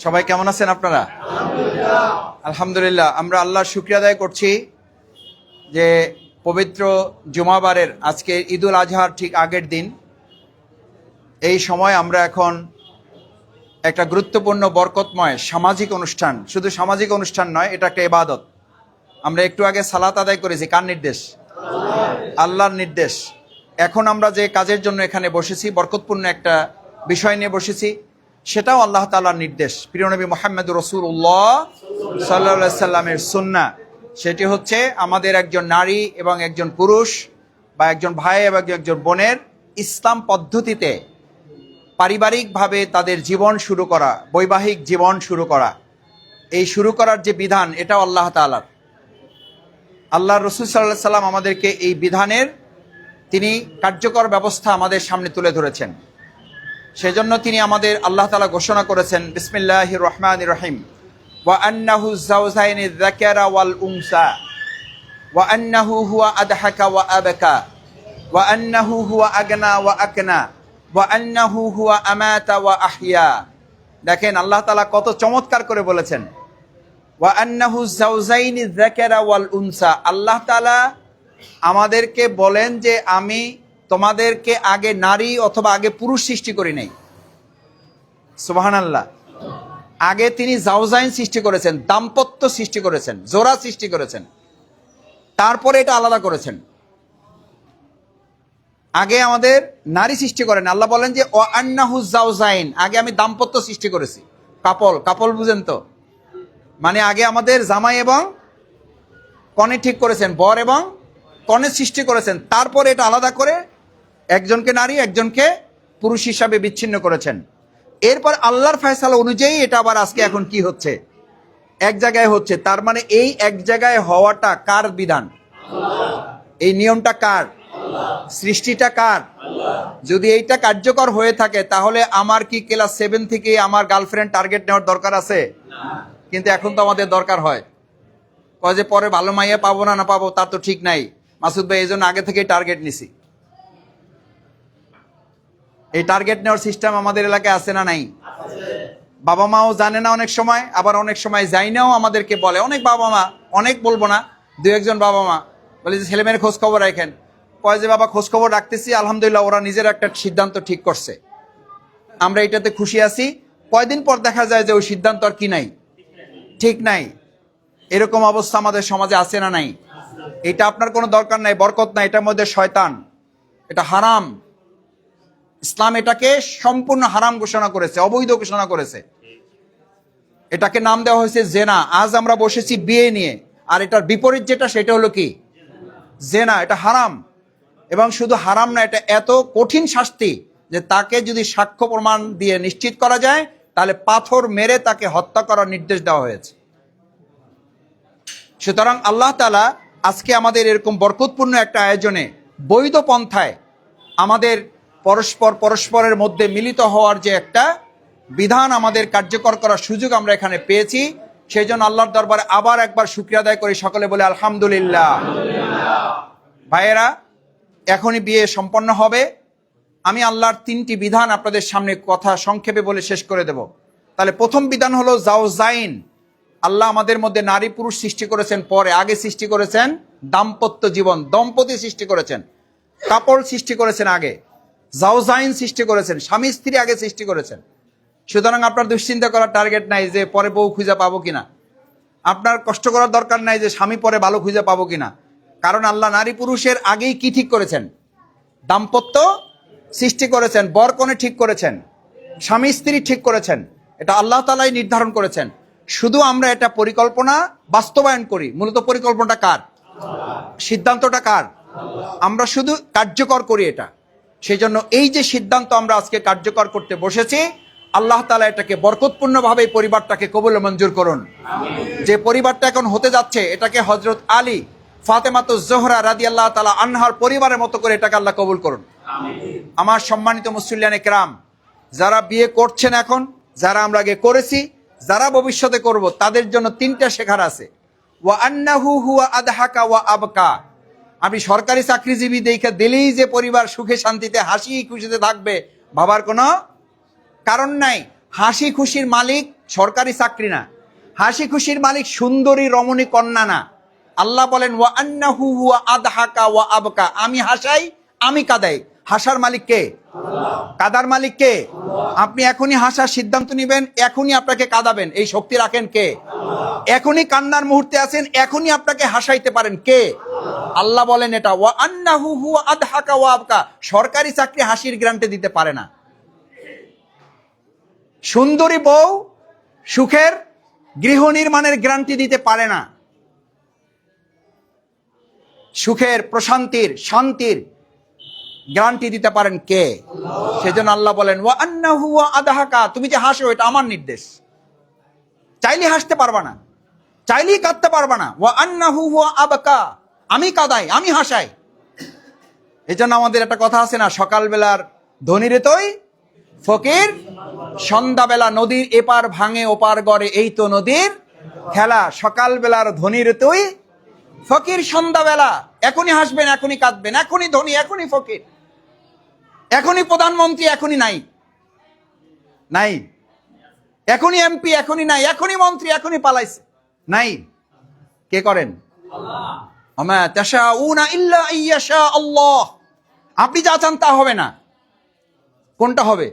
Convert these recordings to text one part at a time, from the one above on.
সবাই কেমন আছেন আপনারা? আলহামদুলিল্লাহ। আমরা আল্লাহর শুকরিয়া আদায় করছি যে পবিত্র জুমাবারের আজকে ঈদুল আজহার ঠিক আগের দিন এই সময় আমরা এখন একটা গুরুত্বপূর্ণ বরকতময় সামাজিক অনুষ্ঠান, শুধু সামাজিক অনুষ্ঠান নয়, এটা একটা ইবাদত। আমরা একটু আগে সালাত আদায় করেছি, কার নির্দেশ? আল্লাহর নির্দেশ। এখন আমরা যে কাজের জন্য এখানে বসেছি, বরকতপূর্ণ একটা বিষয় নিয়ে বসেছি, সেটাও আল্লাহ তাআলার নির্দেশ। প্রিয় নবী মুহাম্মদ রাসূলুল্লাহ সাল্লাল্লাহু আলাইহি সাল্লামের সুন্নাহ। সেটি হচ্ছে আমাদের একজন নারী এবং একজন পুরুষ বা একজন ভাই এবং একজন বোনের ইসলাম পদ্ধতিতে পারিবারিকভাবে তাদের জীবন শুরু করা, বৈবাহিক জীবন শুরু করা। এই শুরু করার যে বিধান, এটাও আল্লাহ তাআলার। আল্লাহ রসুল সাল্লাল্লাহু আলাইহি সাল্লাম আমাদেরকে এই বিধানের তিনি কার্যকর ব্যবস্থা আমাদের সামনে তুলে ধরেছেন। সেজন্য তিনি আমাদের আল্লাহ তাআলা ঘোষণা করেছেন, বিসমিল্লাহির রহমানির রহিম, ওয়া আন্নাহু যাওজাইনি যাকারা ওয়াল উনসা ওয়া আন্নাহু হুয়া আদহাকা ওয়া আবকা ওয়া আন্নাহু হুয়া আগনা ওয়া আকনা ওয়া আন্নাহু হুয়া আমাতা ওয়া আহইয়া। দেখেন আল্লাহ তাআলা কত চমৎকার করে বলেছেন, ওয়া আন্নাহু যাওজাইনি যাকারা ওয়াল উনসা। আল্লাহ তাআলা আমাদেরকে বলেন যে আমি তোমাদেরকে আগে নারী অথবা আগে পুরুষ সৃষ্টি করি নাই। সুবহানাল্লাহ। আগে তিনি জাওজাইন সৃষ্টি করেছেন, দাম্পত্য সৃষ্টি করেছেন, জোড়া সৃষ্টি করেছেন, তারপরে এটা আলাদা করেছেন। আগে আমাদের নারী সৃষ্টি করেন। আল্লাহ বলেন যে ওয়া আন্নাহু জাওজাইন, আগে আমি দাম্পত্য সৃষ্টি করেছি। কাপল বুঝেন তো? মানে আগে আমাদের জামাই এবং কনে ঠিক করেছেন, বর এবং কনে সৃষ্টি করেছেন, তারপরে এটা আলাদা করে একজনকে নারী একজনকে পুরুষ হিসাবে বিচ্ছিন্ন করেছেন। এরপর আল্লাহর ফয়সালা অনুযায়ী এটা আবার আজকে এখন কি হচ্ছে? এক জায়গায় হচ্ছে। তার মানে এই এক জায়গায় হওয়াটা কার বিধান? এই নিয়মটা কার? সৃষ্টিটা কার? যদি এইটা কার্যকর হয়ে থাকে, তাহলে আমার কি ক্লাস 7 থেকে আমার গার্লফ্রেন্ড টার্গেট নেওয়ার দরকার আছে? কিন্তু এখন তো আমাদের দরকার হয়। কয় যে পরে ভালো মাইয়া পাবো না পাবো তার তো ঠিক নাই। মাসুদ ভাই এই জন্য আগে থেকেই টার্গেট নিছি। এই টার্গেট নেওয়ার সিস্টেম আমাদের এলাকায় আছে না নাই? বাবা মাও জানে না অনেক সময়, আবার অনেক সময় যাই নাও আমাদেরকে বলে। অনেক বাবা মা, অনেক বলবো না, 2-1 জন বাবা মা বলে যে ছেলে মেয়ের খোঁজ খবর রাখেন। কয় যে বাবা খোঁজ খবর রাখতেছি, আলহামদুলিল্লাহ ওরা নিজের একটা সিদ্ধান্ত ঠিক করছে, আমরা এটাতে খুশি আছি। কয়দিন পর দেখা যায় যে ওই সিদ্ধান্ত আর কি নাই, ঠিক নাই। এরকম অবস্থা আমাদের সমাজে আছে না নাই? এটা আপনার কোনো দরকার নাই, বরকত নাই, এটার মধ্যে শয়তান, এটা হারাম। ইসলাম এটাকে সম্পূর্ণ হারাম ঘোষণা করেছে, অবৈধ ঘোষণা করেছে। এটাকে নাম দেওয়া হয়েছে জেনা। আজ আমরা বসেছি বিয়ে নিয়ে, আর এটার বিপরীত যেটা সেটা হলো কি? জেনা। এটা হারাম। এবং শুধু হারাম না, এটা এত কঠিন শাস্তি যে তাকে যদি সাক্ষ্য প্রমাণ দিয়ে নিশ্চিত করা যায়, তাহলে পাথর মেরে তাকে হত্যা করার নির্দেশ দেওয়া হয়েছে। সুতরাং আল্লাহ তাআলা আজকে আমাদের এরকম বরকতপূর্ণ একটা আয়োজনে বৈধ পন্থায় আমাদের পরস্পরের মধ্যে মিলিত হওয়ার যে একটা বিধান আমাদের কার্যকর করার সুযোগ আমরা এখানে পেয়েছি, সেই জন্য আল্লাহর দরবারে আবার একবার শুকরিয়া আদায় করি, সকলে বলে আলহামদুলিল্লাহ। ভাইয়েরা, এখনই বিয়ে সম্পন্ন হবে। আমি আল্লাহর 3টি বিধান আপনাদের সামনে কথা সংক্ষেপে বলে শেষ করে দেব। তাহলে প্রথম বিধান হলো জাওজাইন। আল্লাহ আমাদের মধ্যে নারী পুরুষ সৃষ্টি করেছেন পরে, আগে সৃষ্টি করেছেন দাম্পত্য জীবন, দম্পতি সৃষ্টি করেছেন, কাপড় সৃষ্টি করেছেন আগে, জাওজাইন সৃষ্টি করেছেন, স্বামী স্ত্রী আগে সৃষ্টি করেছেন। সুতরাং আপনার দুশ্চিন্তা করার টার্গেট নাই যে পরে বউ খুঁজে পাবো কিনা, আপনার কষ্ট করার দরকার নাই যে স্বামী পরে ভালো খুঁজে পাবো কিনা। কারণ আল্লাহ নারী পুরুষের আগেই কি ঠিক করেছেন? দাম্পত্য সৃষ্টি করেছেন, বর কনে ঠিক করেছেন, স্বামী স্ত্রী ঠিক করেছেন। এটা আল্লাহ তাআলাই নির্ধারণ করেছেন। শুধু আমরা এটা পরিকল্পনা বাস্তবায়ন করি। মূলত পরিকল্পনাটা কার? সিদ্ধান্তটা কার? আমরা শুধু কার্যকর করি এটা। সেই জন্য এই যে সিদ্ধান্ত আমরা আজকে কার্যকর করতে বসেছি, আল্লাহ তাআলা এটাকে বরকতপূর্ণভাবে এই পরিবারটাকে কবুল মঞ্জুর করুন। যে পরিবারটা এখন হতে যাচ্ছে, এটাকে হযরত আলী ফাতেমাতুজ জোহরা রাদিয়াল্লাহু তাআলা আনহার পরিবারের মতো করে এটাকে আল্লাহ কবুল করুন। আমার সম্মানিত মুসল্লিয়ানে কেরাম, যারা বিয়ে করছেন এখন, যারা আমরা আগে করেছি, যারা ভবিষ্যতে করব, তাদের জন্য 3টা শেখার আছে। ওয়া আন্নাহু হুয়া আদহাকা ওয়া আবকা। আপনি সরকারি চাকরিজীবী দেখে দিলেই যে পরিবার সুখে শান্তিতে হাসি খুশিতে থাকবে, ভাবার কোনো কারণ নাই। হাসি খুশির মালিক সরকারি চাকরি না। হাসি খুশির মালিক সুন্দরী রমণী কন্যা না। আল্লাহ বলেন ওয়া আন্নাহু হুয়া আদহাকা ওয়া আবকা, আমি হাসাই, আমি কাদাই। হাসার মালিক কে? কাদার মালিক কে? আপনি এখনই হাসার সিদ্ধান্ত নেবেন, এখনই আপনাকে কাঁদাবেন, এই শক্তি রাখেন কে? এখনই কান্নার মুহূর্তে আছেন, এখনই আপনাকে হাসাইতে পারেন কে? আল্লাহ বলেন এটা ওয়া আন্নাহু হুয়া আদহাকা ওয়া আবকা। সরকারি চাকরি হাসির গ্যারান্টি দিতে পারে না। সুন্দরী বউ সুখের গৃহ নির্মাণের গ্যারান্টি দিতে পারে না। সুখের, প্রশান্তির, শান্তির গ্যারান্টি দিতে পারেন কে? সেজন্য আল্লাহ বলেন ওয়া আন্নাহু ওয়া আদহাকা, তুমি যে হাসো এটা আমার নির্দেশ। চাইলে হাসতে পারবা না, চাইলেই কাঁদতে পারবা না। ওয়া আন্নাহু ওয়া আবকা, আমি কাঁদাই, আমি হাসাই। এজন্য আমাদের একটা কথা আছে না, সকালবেলার ধনী রেতই ফকির, সন্ধ্যাবেলা নদীর এপার ভাঙে ওপার গড়ে, এই তো নদীর খেলা। সকালবেলার ধনী রেতই ফকির, সন্ধ্যাবেলা এখনই হাসবেন, এখনই কাঁদবেন, এখনই ধনী, এখনই ফকির, এখনই প্রধানমন্ত্রী, এখনই নাই নাই, এখনই এমপি, এখনই নাই, এখনই মন্ত্রী, এখনই পালাইছে নাই। কে করেন? ওমা তাশাউনা ইল্লা আইয়াশা আল্লাহ। আপনি যা চান তা হবে না। কোনটা হবে?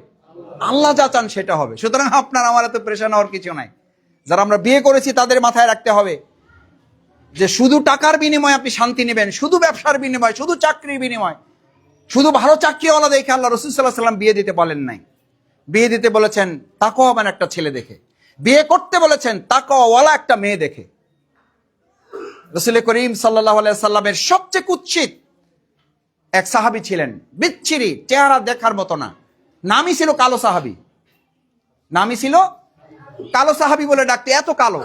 আল্লাহ যা চান সেটা হবে। সুতরাং আপনার আমার এত প্রেশান হওয়ার কিছু নাই। যারা আমরা বিয়ে করেছি তাদের মাথায় রাখতে হবে যে শুধু টাকার বিনিময়ে আপনি শান্তি নেবেন, শুধু ব্যবসার বিনিময়, শুধু চাকরির বিনিময়, শুধু ভালো চাকরিওয়ালা দেখে আল্লাহ রাসূল সাল্লাল্লাহু আলাইহি ওয়াসাল্লাম বিয়ে দিতে বলেন নাই। বিয়ে দিতে বলেছেন তাকওয়াবান একটা ছেলে দেখে, বিয়ে করতে বলেছেন তাকওয়াওয়ালা একটা মেয়ে দেখে। রাসূল করিম সাল্লাল্লাহু আলাইহি ওয়াসাল্লামের সবচেয়ে কুৎসিত এক সাহাবী ছিলেন, বিচ্ছিরি, চেহারা দেখার মতো না। নামই ছিল কালো সাহাবী, নামই ছিল কালো সাহাবী বলে ডাকতে। এত কালো,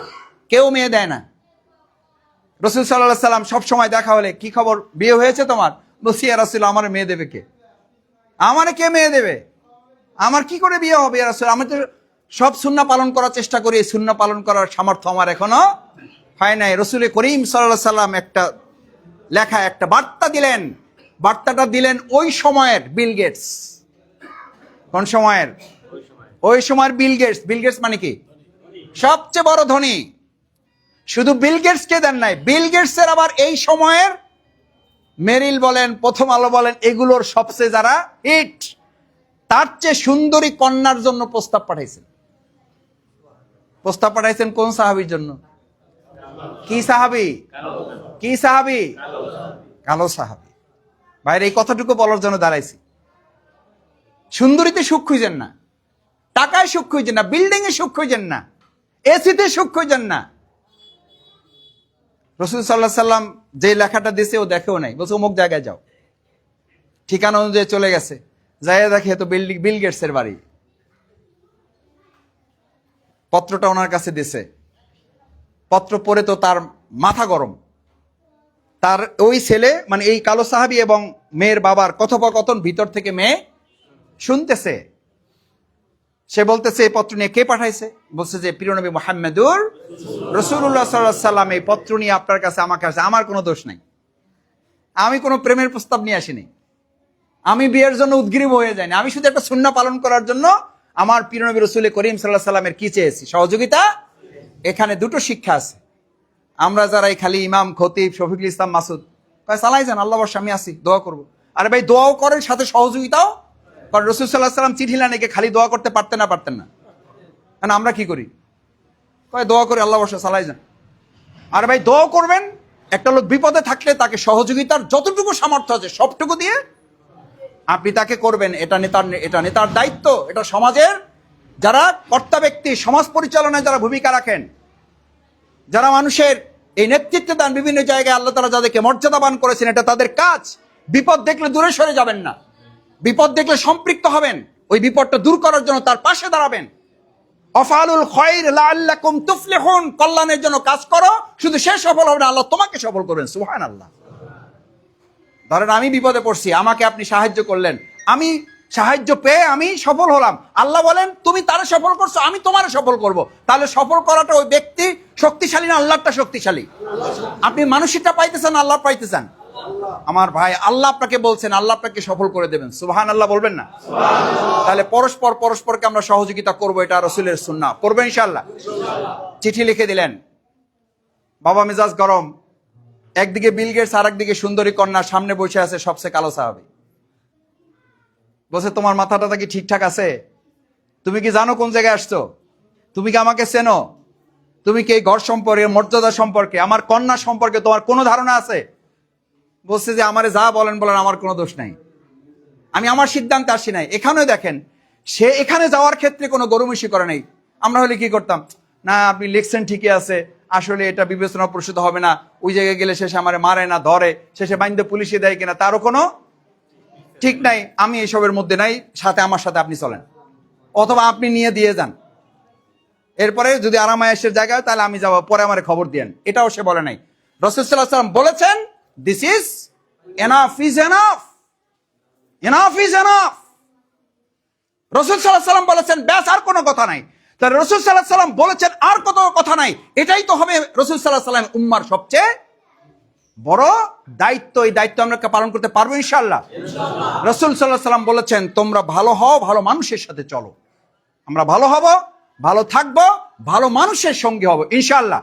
কেউ মেয়ে দেয় না। রাসূল সাল্লাল্লাহু আলাইহি ওয়াসাল্লাম সব সময় দেখা হলে কি খবর, বিয়ে হয়েছে তোমার? বলছি ইয়া রাসূল আমার মেয়ে দেবে কে? আমারে কে মেয়ে দেবে? আমার কি করে বিয়ে হবে ইয়া রাসূল? আমি তো সব সুন্নাহ পালন করার চেষ্টা করি, সুন্নাহ পালন করার সামর্থ্য আমার এখনো হয় নাই। রাসূল করিম সাল্লাল্লাহু আলাইহি ওয়াসাল্লাম একটা লেখা, একটা বার্তা দিলেন। বার্তাটা দিলেন ওই সময়ের বিল গেটস। কোন সময়ের? ওই সময়ের বিল গেটস। বিল গেটস মানে কি? সবচেয়ে বড় ধনী। শুধু বিল গেটস কে দেন নাই, বিল গেটসের আবার এই সময়ের মেরিল বলেন, প্রথম আলো বলেন, এগুলোর সবচেয়ে যারা হিট, তার চেয়ে সুন্দরী কন্যার জন্য প্রস্তাব পাঠাইছেন। প্রস্তাব পাঠাইছেন কোন সাহাবীর জন্য? কি সাহাবী? কি সাহাবী? কালো সাহাবী। বাইরে এই কথাটুকু বলার জন্য দাঁড়াইছি। সুন্দরীতে সুখ খুঁজেন না, টাকায় সুখ খুঁজেন না, বিল্ডিং এ সুখ খুঁজেন না, এসিতে সুখ খুঁজেন না। রাসূল সাল্লাল্লাহু আলাইহি ওয়াসাল্লাম যে লেখাটা দিয়েছে ও দেখেও নাই, বলছে অমুক জায়গায় যাও। ঠিকানা অনুযায়ী চলে গেছে, যাইয়া দেখে তো বিল গেটসের বাড়ি। পত্রটা ওনার কাছে দিছে, পত্র পড়ে তো তার মাথা গরম। তার ওই ছেলে মানে এই কালো সাহাবী এবং মেয়ের বাবার কথোপকথন ভিতর থেকে মেয়ে শুনতেছে। সে বলতেছে এই পত্র নিয়ে কে পাঠাইছে? বলছে যে প্রিয় নবী মুহাম্মদুর রাসূলুল্লাহ সাল্লাল্লাহু আলাইহি ওয়াসাল্লাম এই পত্র নিয়ে আপনার কাছে, আমার কাছে। আমার কোনো দোষ নাই, আমি কোনো প্রেমের প্রস্তাব নিয়ে আসিনি, আমি বিয়ের জন্য উদ্গ্রীব হয়ে যাইনি, আমি শুধু একটা সুন্নাহ পালন করার জন্য আমার প্রিয় নবী রাসূল করিম সাল্লাল্লাহু আলাইহি ওয়াসাল্লামের কি চেয়েছি? সহযোগিতা। এখানে দুটো শিক্ষা আছে। আমরা যারা এই খালি ইমাম, খতিব, শফিকুল ইসলাম মাসুদ চালাই যান, আল্লাহ বর্ষা আমি আসি, দোয়া করবো। আরে ভাই দোয়াও করেন, সাথে সহযোগিতাও। কারণ রাসূল সাল্লাল্লাহু আলাইহি ওয়াসাল্লাম চিঠি লেখে খালি দোয়া করতে পারতেন না? পারতেন না। কারণ আমরা কি করি? দোয়া করে আল্লাহ বর্ষা চালাই যান। আরে ভাই দোয়া করবেন, একটা লোক বিপদে থাকলে তাকে সহযোগিতার যতটুকু সামর্থ্য আছে সবটুকু দিয়ে আপনি তাকে করবেন। এটা নেতার দায়িত্ব, এটা সমাজের যারা কর্তা ব্যক্তি, সমাজ পরিচালনায় যারা ভূমিকা রাখেন, যারা মানুষের এই নেতৃত্ব দান বিভিন্ন জায়গায় আল্লাহ তাআলা যাদেরকে মর্যাদাবান করেছেন, এটা তাদের কাজ। বিপদ দেখলে দূরে সরে যাবেন না, বিপদ দেখলে সম্পৃক্ত হবেন, ওই বিপদটা দূর করার জন্য তার পাশে দাঁড়াবেন। আফআলুল খায়র লাআল্লাকুম তুফলিহুন, কল্যাণের জন্য কাজ করো, শুধু সে সফল হবে না, আল্লাহ তোমাকে সফল করবেন। সুবহানাল্লাহ। ধরেন আমি বিপদে পড়ছি, আমাকে আপনি সাহায্য করলেন, আমি সাহায্য পেয়ে আমি সফল হলাম। আল্লাহ বলেন তুমি তারে সফল করছো, আমি তোমারে সফল করব। তাহলে সফল করাটা ওই ব্যক্তি শক্তিশালী না আল্লাহটা শক্তিশালী? আপনি মানুষটা পাইতেছেন, আল্লাহ পাইতেছেন। আমার ভাই, আল্লাহ আপনাকে বলছেন, আল্লাহ আপনাকে সফল করে দেবেন। সুবহানাল্লাহ বলবেন না? তাহলে পরস্পরকে আমরা সহযোগিতা করব, এটা রাসূলের সুন্নাহ। করবেন ইনশাআল্লাহ? চিঠি লিখে দিলেন, বাবা মেজাজ গরম, একদিকে বিল গেটস আর একদিকে সুন্দরী কন্যা সামনে বসে আছে সবচেয়ে কালো সাহাবী। বলছে, তোমার মাথাটা কি ঠিকঠাক আছে? তুমি কি জানো কোন জায়গায় আসছো? তুমি কি আমাকে চেনো? তুমি কি এই ঘর সম্পর্কে, মর্যাদা সম্পর্কে, আমার কন্যা সম্পর্কে তোমার কোনো ধারণা আছে? বলছে যে আমারে যা বলেন বলেন, আমার কোনো দোষ নাই, আমি আমার সিদ্ধান্তে আসি নাই। এখানেও দেখেন, সে এখানে যাওয়ার ক্ষেত্রে কোনো গরুমিশি করে নাই। আমরা হলে কি করতাম? না, আপনি লিখছেন ঠিকই আছে, আসলে এটা বিবেচনা প্রসূত হবে না, ওই জায়গায় গেলে শেষে আমারে মারে না ধরে, শেষে বাইন্দে পুলিশে দেয় কিনা তারও কোনো ঠিক নাই, আমি এসবের মধ্যে নাই, সাথে আমার সাথে আপনি চলেন, অথবা আপনি নিয়ে দিয়ে যান, এরপরে যদি আরামায়েশের জায়গায় তাহলে আমি যাবো, পরে আমার খবর দিয়েন। এটাও সে বলে নাই। রাসূল সাল্লাল্লাহু আলাইহি ওয়াসাল্লাম বলেছেন, this is enough, is enough, enough is enough. রাসূল সাল্লাল্লাহু আলাইহি ওয়াসাল্লাম বলেছেন, ব্যাস আর কোনো কথা নাই। তাহলে রাসূল সাল্লাল্লাহু আলাইহি ওয়াসাল্লাম বলেছেন আর কত কথা নাই, এটাই তো হবে রাসূল সাল্লাল্লাহু আলাইহি ওয়াসাল্লাম উম্মার সবচেয়ে বড় দায়িত্ব। এই দায়িত্ব আমরা পালন করতে পারবো ইনশাআল্লাহ। রাসূল সাল্লাল্লাহু আলাইহি ওয়াসাল্লাম বলেছেন, তোমরা ভালো হও, ভালো মানুষের সাথে চলো। আমরা ভালো হব, ভালো থাকবো, ভালো মানুষের সঙ্গে হব ইনশাআল্লাহ।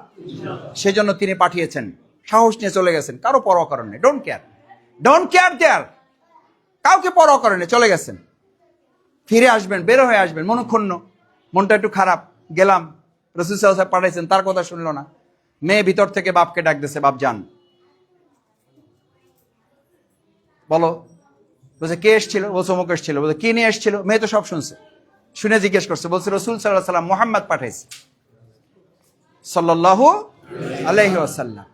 সেজন্য তিনি পাঠিয়েছেন, সাহস নিয়ে চলে গেছেন, কারো পরোয়া করেন না। ডোন্ট কেয়ার, ডোন্ট কেয়ার দেয়ার, কাউকে পরোয়া করেন না, চলে গেছেন। ফিরে আসবেন, বের হয়ে আসবেন, মনক্ষুণ্ণ, মনটা একটু খারাপ, গেলাম। রাসূল সাল্লাল্লাহু আলাইহি ওয়াসাল্লাম পাঠাইছেন, তার কথা শুনলো না। মেয়ে ভিতর থেকে বাপকে ডাক দিছে, বাপ যান, বলো। বলছে, কে এসেছিল? বলছে, অমুক এসেছিল। বলছে, কি নিয়ে এসেছিল? মেয়ে তো সব শুনছে, শুনে জিজ্ঞেস করছে। বলছে, রাসূল সাল্লাল্লাহু আলাইহি ওয়াসাল্লাম মুহাম্মদ পাঠাইছে সাল্লাল্লাহু আলাইহি ওয়াসাল্লাম।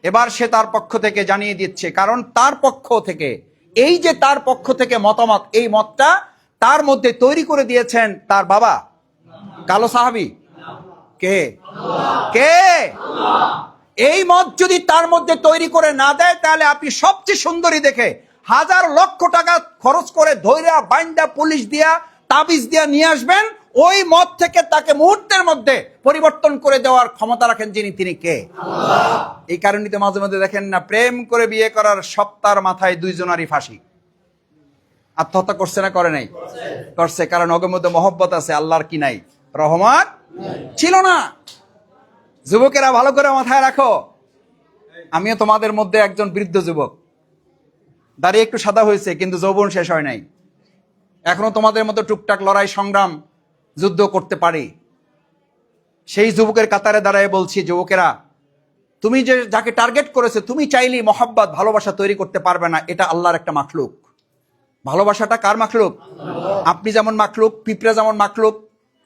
এবার সে তার পক্ষ থেকে জানিয়ে দিচ্ছে, কারণ তার পক্ষ থেকে, এই যে তার পক্ষ থেকে মতামত, এই মতটা তার মধ্যে তৈরি করে দিয়েছেন তার বাবা কালো সাহাবী। কে? কে? এই মত যদি তার মধ্যে তৈরি করে না দেয়, তাহলে আপনি সবচেয়ে সুন্দরী দেখে হাজার লক্ষ টাকা খরচ করে ধৈর্য বাইন্দা পুলিশ দিয়া তাবিজ দিয়া নিয়ে আসবেন, ওই মত থেকে তাকে মুহূর্তের মধ্যে পরিবর্তন করে দেওয়ার ক্ষমতা রাখেন যিনি, তিনি কে? এই কারণে তো মাঝে মাঝে দেখেন না, প্রেম করে বিয়ে করার সপ্তাহের মাথায় দুইজনারই ফাঁসি। আত্মহত্যা করছে না করে নাই? করছে, কারণ ওদের মধ্যে মহব্বত আছে, আল্লাহর কি নাই? রহমত ছিল না। যুবকেরা ভালো করে মাথায় রাখো, আমিও তোমাদের মধ্যে একজন বৃদ্ধ যুবক, দাড়ি একটু সাদা হয়েছে, কিন্তু যৌবন শেষ হয় নাই। এখনো তোমাদের মতো টুকটাক লড়াই সংগ্রাম যুদ্ধ করতে পারি। সেই যুবকের কাতারে দাঁড়ায় বলছি, যুবকেরা, তুমি যে যাকে টার্গেট করেছে, তুমি চাইলেই মহব্বত, ভালোবাসা তৈরি করতে পারবে না, এটা আল্লাহর একটা মাখলুক। ভালোবাসাটা কার মাখলুক? আপনি যেমন মাখলুক, পিঁপড়া যেমন মাখলুক,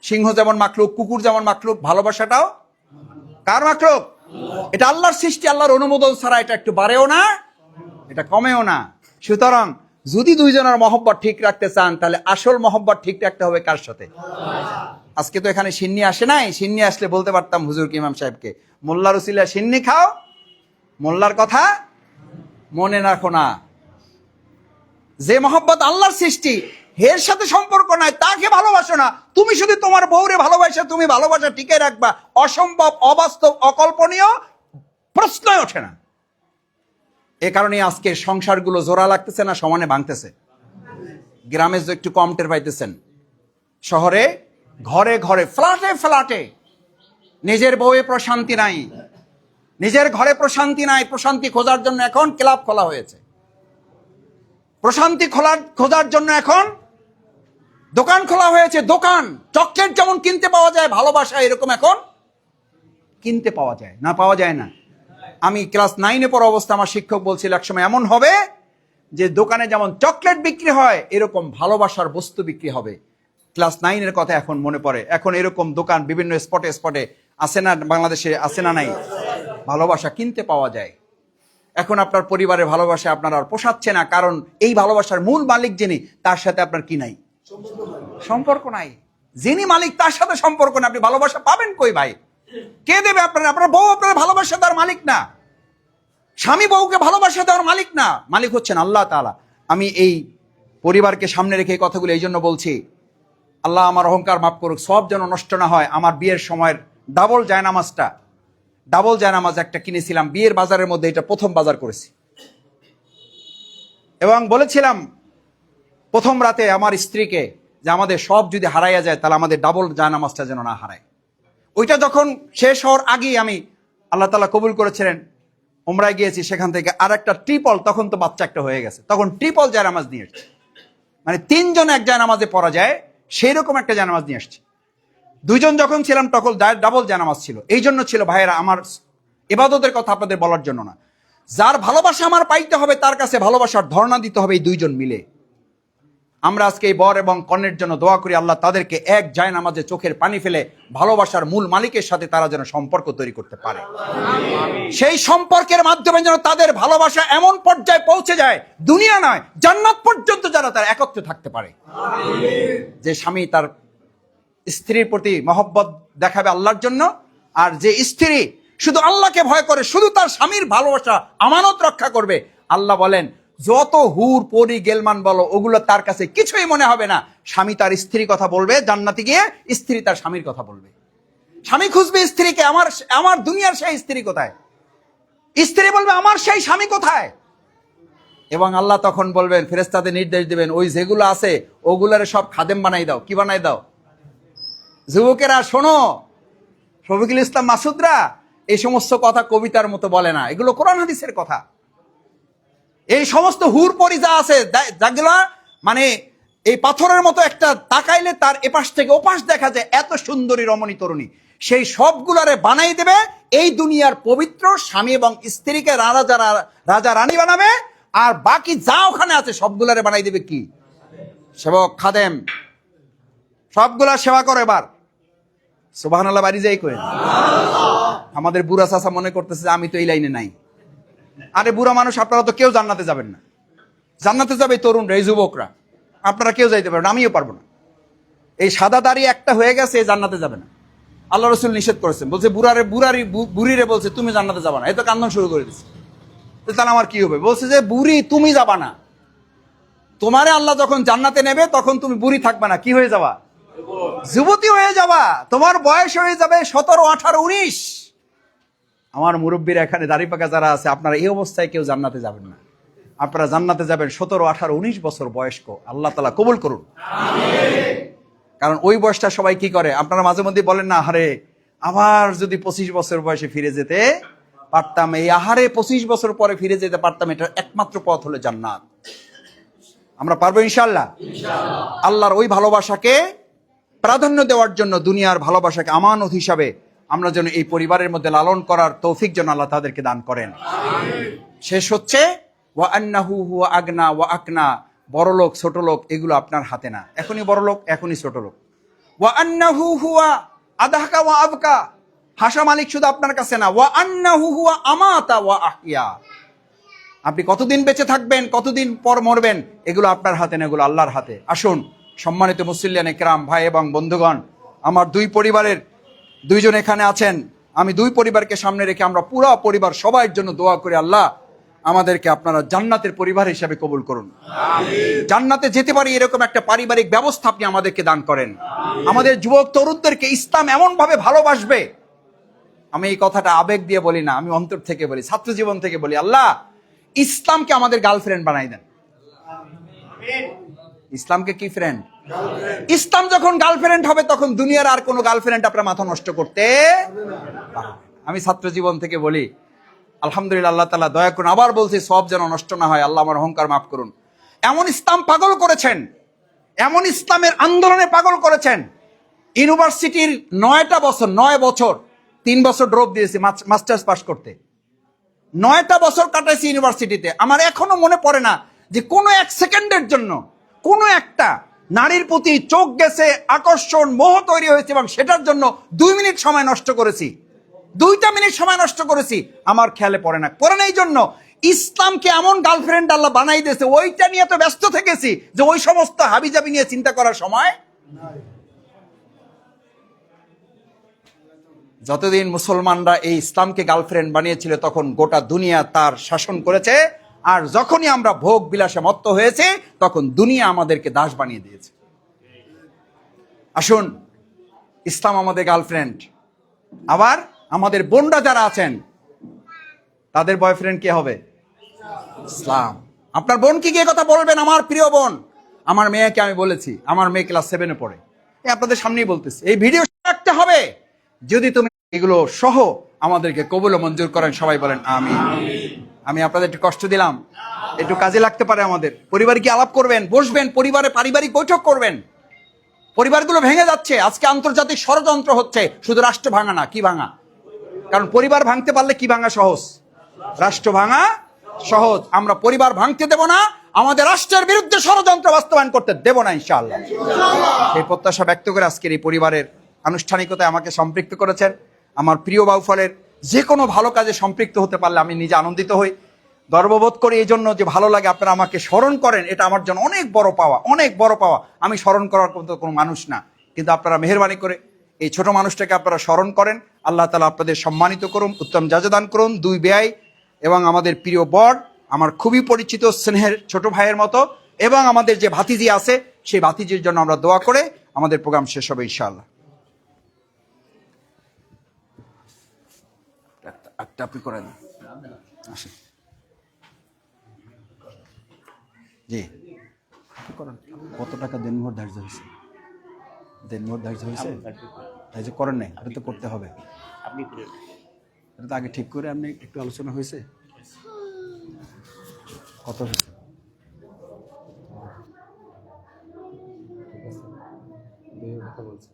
সিংহ যেমন মাখলুক, কুকুর যেমন মাখলুক, ভালোবাসাটাও কার মাখলুক? এটা আল্লাহর সৃষ্টি, আল্লাহর অনুমোদন ছাড়া এটা একটু বাড়েও না, এটা কমেও না। সুতরাং যদি দুইজনের মহব্বত ঠিক রাখতে চান, তাহলে আসল মহব্বত ঠিক রাখতে হবে কার সাথে? আজকে তো এখানে সিন্নি আসে নাই, সিন্নি আসলে বলতে পারতাম হুজুর কি ইমাম সাহেবকে, মোল্লার উসিলা সিন্নি খাও, মোল্লার কথা মনে রাখো না। যে মহব্বত আল্লাহর সৃষ্টি, এর সাথে সম্পর্ক নাই, তাকে ভালোবাসো না। তুমি শুধু তোমার বউরে ভালোবাসা, তুমি ভালোবাসা টিকে রাখবা, অসম্ভব, অবাস্তব, অকল্পনীয়, প্রশ্নই ওঠে না। এ কারণে আজকে সংসারগুলো জোড়া লাগতেছে না, সমানে ভাঙতেছে। গ্রামে যে একটু কম টের পাইতেছেন, শহরে ঘরে ঘরে, ফ্ল্যাটে ফ্ল্যাটে নিজের বউয়ে প্রশান্তি নাই, নিজের ঘরে প্রশান্তি নাই। প্রশান্তি খোঁজার জন্য এখন ক্লাব খোলা হয়েছে, প্রশান্তি খোঁজার জন্য এখন দোকান খোলা হয়েছে। দোকান, চকলেট যেমন কিনতে পাওয়া যায়, ভালোবাসা এরকম এখন কিনতে পাওয়া যায় না, পাওয়া যায় না। আমি ক্লাস 9-এ পড়া অবস্থা আমার শিক্ষক বলছিল, একসময় এমন হবে যে দোকানে যেমন চকলেট বিক্রি হয়, এরকম ভালোবাসার বস্তু বিক্রি হবে। ক্লাস 9-এর কথা এখন মনে পড়ে। এখন এরকম দোকান বিভিন্ন স্পটে স্পটে আছে না, বাংলাদেশে আছে না নাই? ভালোবাসা কিনতে পাওয়া যায়। এখন আপনার পরিবারের ভালোবাসা আপনার আর পোষাচ্ছে না, কারণ এই ভালোবাসার মূল মালিক যিনি, তার সাথে আপনার কি নাই? সম্পর্ক নাই। যিনি মালিক তার সাথে সম্পর্ক না, আপনি ভালোবাসা পাবেন কই ভাই? কে দেবে আপনার? আপনার বউ আপনার ভালোবাসা দেওয়ার মালিক না, স্বামী বউকে ভালোবাসা দেওয়ার মালিক না, মালিক হচ্ছেন আল্লাহ তাআলা। আমি এই পরিবারকে সামনে রেখে এই কথাগুলো এই জন্য বলছি, আল্লাহ আমার অহংকার মাফ করুক, সব যেন নষ্ট না হয়। আমার বিয়ের সময়ের ডাবল জায়নামাজ একটা কিনেছিলাম বিয়ের বাজারের মধ্যে, এটা প্রথম বাজার করেছি। এবং বলেছিলাম প্রথম রাতে আমার স্ত্রীকে যে আমাদের সব যদি হারাইয়া যায় তাহলে আমাদের ডাবল জায়নামাজটা যেন না হারায়। ওইটা যখন শেষ হওয়ার আগেই আমি আল্লাহ তাআলা কবুল করেছিলেন, উমরায় গিয়েছি, সেখান থেকে আর একটা ট্রিপল, তখন তো বাচ্চা একটা হয়ে গেছে, তখন ট্রিপল জায়নামাজ নিয়ে এসছি, মানে 3 জন এক জায়নামাজে পড়া যায় সেই রকম একটা জায়নামাজ নিয়ে আসছি। 2 জন যখন ছিলাম তখন ডাবল জায়নামাজ ছিল। এই জন্য ছিল ভাইয়েরা, আমার ইবাদতের কথা আপনাদের বলার জন্য না, যার ভালোবাসা আমার পাইতে হবে তার কাছে ভালোবাসার ধর্ণা দিতে হবে এই 2 জন মিলে। আমরা আজকে এই বর এবং কন্যার জন্য দোয়া করি আল্লাহ তাদেরকে এক জায়নামাজে চোখের পানি ফেলে ভালোবাসার মূল মালিকের সাথে তারা যেন সম্পর্ক তৈরি করতে পারে। সেই সম্পর্কের মাধ্যমে যেন তাদের ভালোবাসা এমন পর্যায়ে পৌঁছে যায়, দুনিয়া নয় জান্নাত পর্যন্ত যারা তারা একত্রে থাকতে পারে। যে স্বামী তার স্ত্রীর প্রতি মহব্বত দেখাবে আল্লাহর জন্য, আর যে স্ত্রী শুধু আল্লাহকে ভয় করে, শুধু তার স্বামীর ভালোবাসা আমানত রক্ষা করবে, আল্লাহ বলেন যত হুর পরি গেলমান বলো ওগুলো তার কাছে কিছুই মনে হবে না। স্বামী তার স্ত্রীর কথা বলবে জান্নাতে গিয়ে, স্ত্রী তার স্বামীর কথা বলবে। স্বামী খুঁজবে স্ত্রীকে, আমার দুনিয়ার সেই স্ত্রী কোথায়, স্ত্রী বলবে আমার সেই স্বামী কোথায়। এবং আল্লাহ তখন বলবেন, ফেরেশতাদের নির্দেশ দিবেন, ওই যেগুলো আছে ওগুলারে সব খাদেম বানাই দাও। কি বানাই দাও? যুবকেরা শোনো, শফিকুল ইসলাম মাসুদরা এই সমস্ত কথা কবিতার মতো বলে না, এগুলো কোরআন হাদিসের কথা। এই সমস্ত হুর পরি যা আছে, যেগুলো মানে এই পাথরের মতো একটা তাকাইলে তার এপাশ থেকে ওপাশ দেখা যায়, এত সুন্দরী রমণী তরুণী, সেই সবগুলারে বানাই দেবে এই দুনিয়ার পবিত্র স্বামী এবং স্ত্রীকে রাজা রানী বানাবে, আর বাকি যা ওখানে আছে সবগুলারে বানাই দেবে কি? সেবক, খাদেম, সবগুলা সেবা করে। এবার সুবহানাল্লাহ বাড়ি যাই কই। আমাদের বুড়া চাচা মনে করতেছে যে আমি তো এই লাইনে নাই। আরে বুড়া মানুষ, আপনারা তো কেউ জান্নাতে যাবেন না। জান্নাতে যাবে তরুণরা, এই যুবকরা, আপনারা কেউ যাইতে পারবেন, আমিও পারবো না। এই সাদা দাড়ি একটা হয়ে গেছে, জান্নাতে যাবে না। আল্লাহ রসুল নিষেধ করেছেন, বলছে বুড়িরে বলছে তুমি জান্নাতে যাবা না। এই তো কান্দন শুরু করে দিচ্ছে, তাহলে আমার কি হবে? বলছে যে বুড়ি তুমি যাবা না, তোমারে আল্লাহ যখন জান্নাতে নেবে তখন তুমি বুড়ি থাকবা না, কি হয়ে যাবা? যুবতী হয়ে যাবা। তোমার বয়স হয়ে যাবে 17, 18, 19। আমার মুরব্বীরা এখানে দাড়ি পাকা যারা আছে, আপনারা এই অবস্থায় কেউ জান্নাতে যাবেন না। আপনারা জান্নাতে যাবেন 17, 18, 19 বছর বয়স্ক। আল্লাহ তাআলা কবুল করুন। কারণ ওই বয়সটা সবাই কি করে, আপনারা মাঝে মধ্যে বলেন না, আহারে আবার যদি 25 বছর বয়সে ফিরে যেতে পারতাম, এই আহারে 25 বছর পরে ফিরে যেতে পারতাম, এটা একমাত্র পথ হলো জান্নাত। আমরা পারবো ইনশাআল্লাহ। আল্লাহর ওই ভালোবাসাকে প্রাধান্য দেওয়ার জন্য, দুনিয়ার ভালোবাসাকে আমানত হিসাবে আমরা যেন এই পরিবারের মধ্যে লালন করার তৌফিক যেন আল্লাহ তাদেরকে দান করেন। শেষ হচ্ছে ওয়া আন্নাহু হুয়া আগনা ওয়া আকনা, বড় লোক ছোট লোক এগুলো আপনার হাতে না। এখনই বড় লোক, এখনই ছোট লোক। ওয়া আন্নাহু হুয়া আদাহকা ওয়া আবকা, হাসা মালিক শুধু আপনার কাছে না। ওয়া আন্নাহু হুয়া আমাতা ওয়া আহিয়া, আপনি কতদিন বেঁচে থাকবেন, কতদিন পর মরবেন, এগুলো আপনার হাতে না, এগুলো আল্লাহর হাতে। আসুন সম্মানিত মুসল্লিয়ানে কেরাম, ভাই এবং বন্ধুগণ, আমার 2 পরিবারের 2 জন এখানে আছেন, আমি 2 পরিবারকে সামনে রেখে আমরা পুরো পরিবার সবার জন্য দোয়া করি, আল্লাহ আমাদেরকে আপনারা জান্নাতের পরিবার হিসেবে কবুল করুন। জান্নাতে যেতে পারি এরকম একটা পারিবারিক ব্যবস্থা আপনি আমাদেরকে দান করেন। আমাদের যুবক তরুণদেরকে ইসলাম এমন ভাবে ভালোবাসবে, আমি এই কথাটা আবেগ দিয়ে বলি না, আমি অন্তর থেকে বলি, ছাত্র জীবন থেকে বলি, আল্লাহ ইসলামকে আমাদের গার্লফ্রেন্ড বানাই দেন। ইসলামকে কি ফ্রেন্ড? ইসলাম যখন গার্লফ্রেন্ড হবে তখন দুনিয়ার আর কোনো গার্লফ্রেন্ড আপনার মাথা নষ্ট করতে পারবে। আমি ছাত্র জীবন থেকে বলি, আলহামদুলিল্লাহ, আল্লাহ তাআলা দয়া করুন, আবার বলছি সব যেন নষ্ট না হয়, আল্লাহ আমার অহংকার মাফ করুন। এমন ইসলাম পাগল করেছেন, এমন ইসলামের আন্দোলনে পাগল করেছেন। ইউনিভার্সিটির 9 বছর 3 বছর ড্রপ দিয়েছি মাস্টার্স পাস করতে। 9টা বছর কাটাইছি ইউনিভার্সিটিতে। আমার এখনো মনে পড়ে না যে কোনো 1 সেকেন্ডের জন্য কোনো একটা নারীর প্রতি চোখ গেছে, আকর্ষণ, মোহ তৈরি হয়েছে, এবং সেটার জন্য 2 মিনিট সময় নষ্ট করেছি, 2টা মিনিট সময় নষ্ট করেছি, আমার খেয়ালে পড়ে না। এই জন্য ইসলামকে এমন গার্লফ্রেন্ড আল্লাহ বানাই দিয়েছে, ওইটা নিয়ে তো ব্যস্ত থেকেছি যে ওই সমস্ত হাবিজাবি নিয়ে চিন্তা করার সময়। যতদিন মুসলমানরা এই ইসলামকে গার্লফ্রেন্ড বানিয়েছিল তখন গোটা দুনিয়া তার শাসন করেছে, আর যখনই আমরা ভোগ বিলাসে মত্ত হয়েছে তখন দুনিয়া আমাদেরকে দাস বানিয়ে দিয়েছে। আসুন, ইসলাম আমাদের গার্লফ্রেন্ড। আবার আমাদের বোনরা যারা আছেন তাদের বয়ফ্রেন্ড কে হবে? ইসলাম। আপনার বোনকে গিয়ে কথা বলবেন, আমার প্রিয় বোন। আমার মেয়েকে আমি বলেছি, আমার মেয়ে ক্লাস 7-এ পড়ে, আপনাদের সামনেই বলতেছি, এই ভিডিও রাখতে হবে। যদি তুমি এগুলো সহ আমাদেরকে কবুল ও মঞ্জুর করেন, সবাই বলেন আমিন। আমি আপনাদের একটু কষ্ট দিলাম, একটু কাজে লাগতে পারে আমাদের। পরিবারে কি আলাপ করবেন, বসবেন, পরিবারে পারিবারিক বৈঠক করবেন। পরিবারগুলো ভেঙে যাচ্ছে, আজকে আন্তর্জাতিক ষড়যন্ত্র হচ্ছে, শুধু রাষ্ট্র ভাঙা না, কি ভাঙা। কারণ পরিবার ভাঙতে পারলে কি ভাঙা সহজ, রাষ্ট্র ভাঙা সহজ। আমরা পরিবার ভাঙতে দেব না, আমাদের রাষ্ট্রের বিরুদ্ধে ষড়যন্ত্র বাস্তবায়ন করতে দেব না ইনশাআল্লাহ। এই প্রত্যাশা ব্যক্ত করে আজকের এই পরিবারের আনুষ্ঠানিকতায় আমাকে সম্পৃক্ত করেছেন। আমার প্রিয় বাউফলের যে কোনো ভালো কাজে সম্পৃক্ত হতে পারলে আমি নিজে আনন্দিত হই, গর্ববোধ করি। এই জন্য যে ভালো লাগে আপনারা আমাকে স্মরণ করেন, এটা আমার জন্য অনেক বড় পাওয়া, অনেক বড় পাওয়া। আমি স্মরণ করার মতো কোনো মানুষ না, কিন্তু আপনারা মেহেরবানি করে এই ছোট মানুষটাকে আপনারা স্মরণ করেন। আল্লাহ তাআলা আপনাদের সম্মানিত করুন, উত্তম জাযাদান করুন। দুই বেয়াই এবং আমাদের প্রিয় বর, আমার খুবই পরিচিত স্নেহের ছোট ভাইয়ের মতো, এবং আমাদের যে ভাতিজি আছে সেই ভাতিজির জন্য আমরা দোয়া করে আমাদের প্রোগ্রাম শেষ হবে ইনশাআল্লাহ। একটা আপনি করেন, আসেন। জি, করেন। কত টাকা দেনমোহর ধার্য হয়েছে? দেনমোহর ধার্য হয়েছে, ধার্য করেন নাই? এটা তো করতে হবে, আপনি এটা তো আগে ঠিক করে আপনি একটু আলোচনা হয়েছে। কত হয়েছে? ঠিক আছে, কথা বলছি।